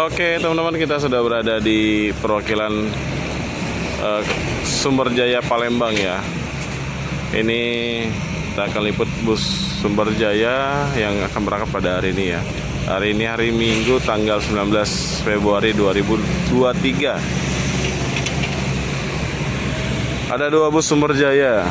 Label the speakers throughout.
Speaker 1: Oke teman-teman, kita sudah berada di perwakilan Sumberjaya Palembang ya. Ini kita akan liput bus Sumberjaya yang akan berangkat pada hari ini ya. Hari ini hari Minggu tanggal 19 Februari 2023. Ada dua bus Sumberjaya.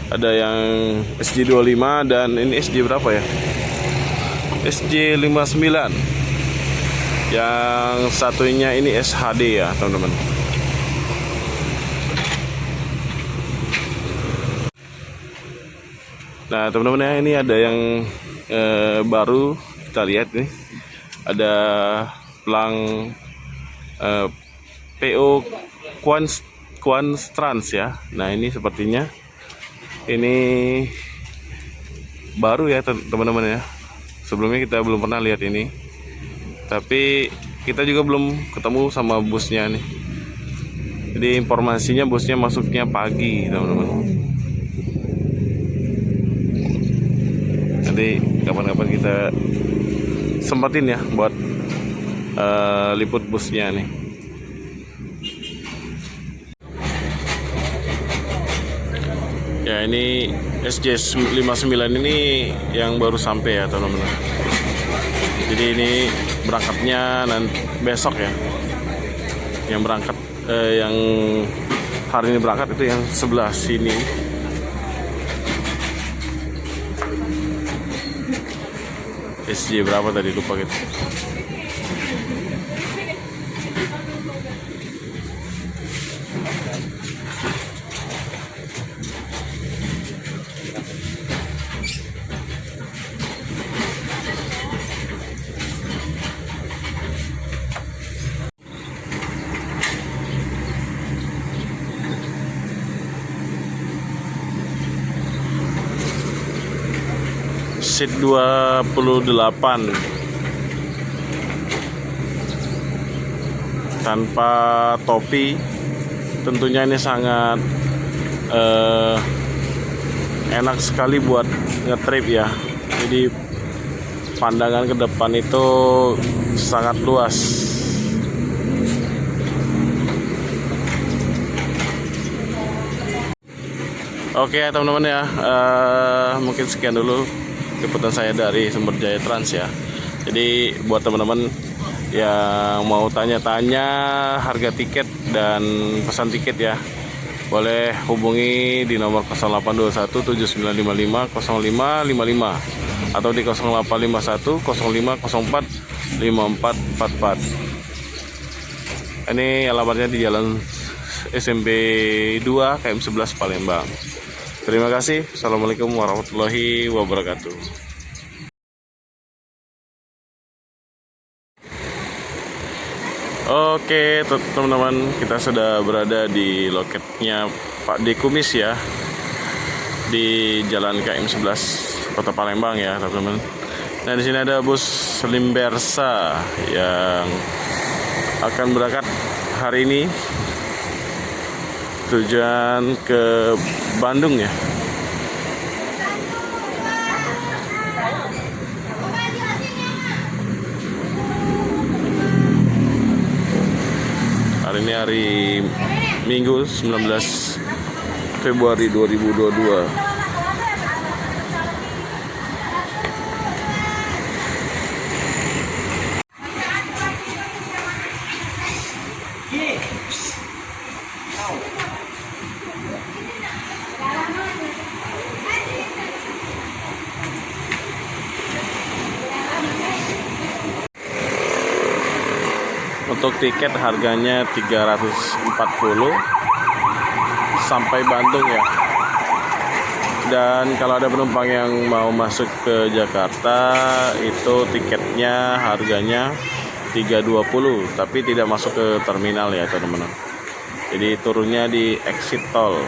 Speaker 1: Ada yang SJ25 dan ini SJ berapa ya? SJ59. Yang satunya ini SHD ya teman-teman. Nah teman-teman ya, ini ada yang baru kita lihat nih. Ada pelang PO Quanstrans ya. Nah ini sepertinya ini baru ya teman-teman ya. Sebelumnya kita belum pernah lihat ini. Tapi kita juga belum ketemu sama busnya nih. Jadi informasinya busnya masuknya pagi teman-teman. Nanti kapan-kapan kita sempatin ya buat liput busnya nih. Ya ini SJ59 ini yang baru sampai ya teman-teman. Jadi ini berangkatnya besok ya. Yang berangkat yang hari ini berangkat itu yang sebelah sini. SJ berapa tadi lupa gitu. Seat 28 tanpa topi, tentunya ini sangat enak sekali buat ngetrip ya. Jadi pandangan ke depan itu sangat luas. Oke teman-teman ya, mungkin sekian dulu liputan saya dari Sumberjaya Trans ya. Jadi buat teman-teman yang mau tanya-tanya harga tiket dan pesan tiket ya, boleh hubungi di nomor 0821 7955 0555 atau di 0851 0504 5444. Ini alamatnya di Jalan SMP 2 KM 11 Palembang. Terima kasih. Assalamualaikum warahmatullahi wabarakatuh. Oke teman-teman, kita sudah berada di loketnya Pak D Kumis ya, di Jalan KM 11 Kota Palembang ya teman-teman. Nah di sini ada bus Limbersa yang akan berangkat hari ini tujuan ke Bandung ya. Hari ini hari Minggu 19 Februari 2022. Untuk tiket harganya 340 sampai Bandung ya. Dan kalau ada penumpang yang mau masuk ke Jakarta itu tiketnya harganya 320 tapi tidak masuk ke terminal ya teman-teman. Jadi turunnya di exit tol.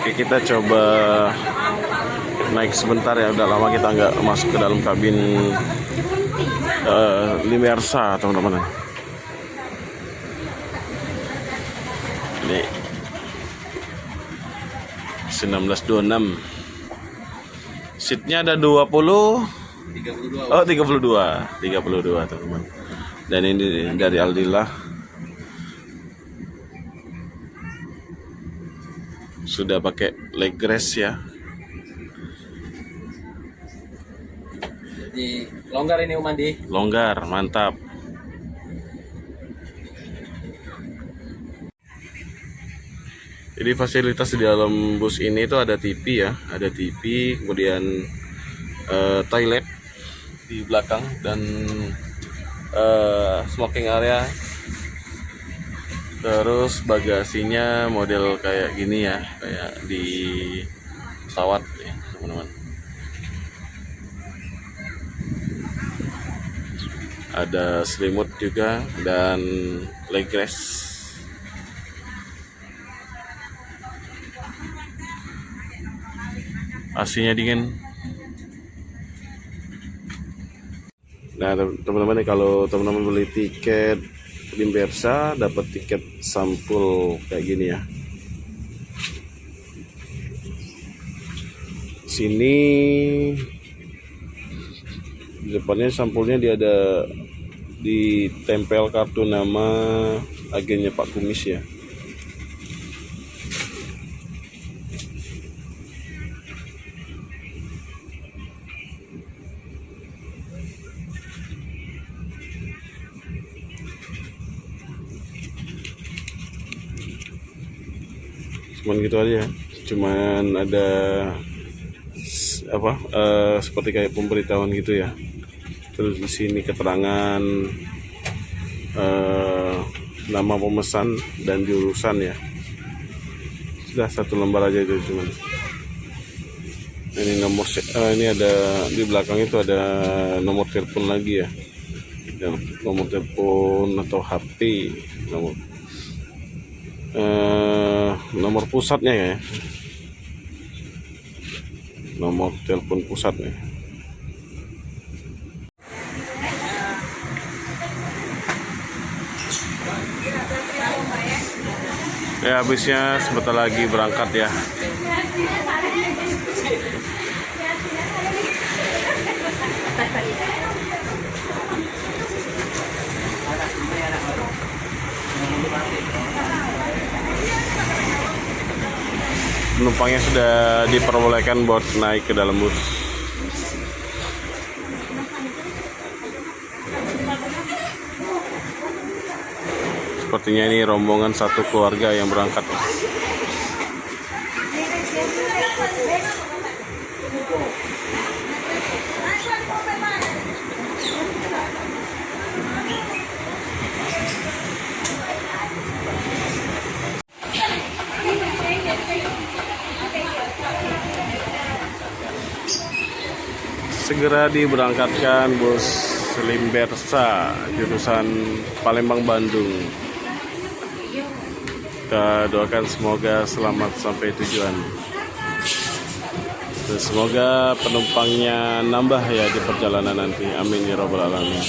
Speaker 1: Oke, kita coba naik sebentar ya, udah lama kita nggak masuk ke dalam kabin Limbersa teman-teman. Ini 1926. Seatnya ada 20.
Speaker 2: 32.
Speaker 1: Oh, 32 teman-teman. Dan ini dari Aldila. Sudah pakai leg rest ya.
Speaker 2: Jadi longgar ini Om Andi.
Speaker 1: Longgar, mantap. Jadi fasilitas di dalam bus ini tuh ada TV ya, ada TV, kemudian toilet di belakang dan smoking area. Terus bagasinya model kayak gini ya, kayak di pesawat ya teman-teman. Ada selimut juga dan leg rest. AC-nya dingin. Nah teman-teman nih, kalau teman-teman beli tiket Limbersa dapat tiket sampul kayak gini ya. Sini di depannya sampulnya dia ada ditempel kartu nama agennya Pak Kumis ya. Cuman gitu aja, cuman ada seperti kayak pemberitahuan gitu ya. Terus di sini keterangan nama pemesan dan jurusan ya. Sudah satu lembar aja itu cuman. Ini nomor ini ada di belakang itu ada nomor telepon lagi ya. Dan nomor telepon atau HP, nomor pusatnya ya, nomor telepon pusatnya. Ya habisnya sebentar lagi berangkat ya. Penumpangnya sudah diperbolehkan buat naik ke dalam bus. Sepertinya ini rombongan satu keluarga yang berangkat. Segera diberangkatkan bus Limbersa jurusan Palembang Bandung. Kita doakan semoga selamat sampai tujuan. Dan semoga penumpangnya nambah ya di perjalanan nanti. Amin ya robbal alamin.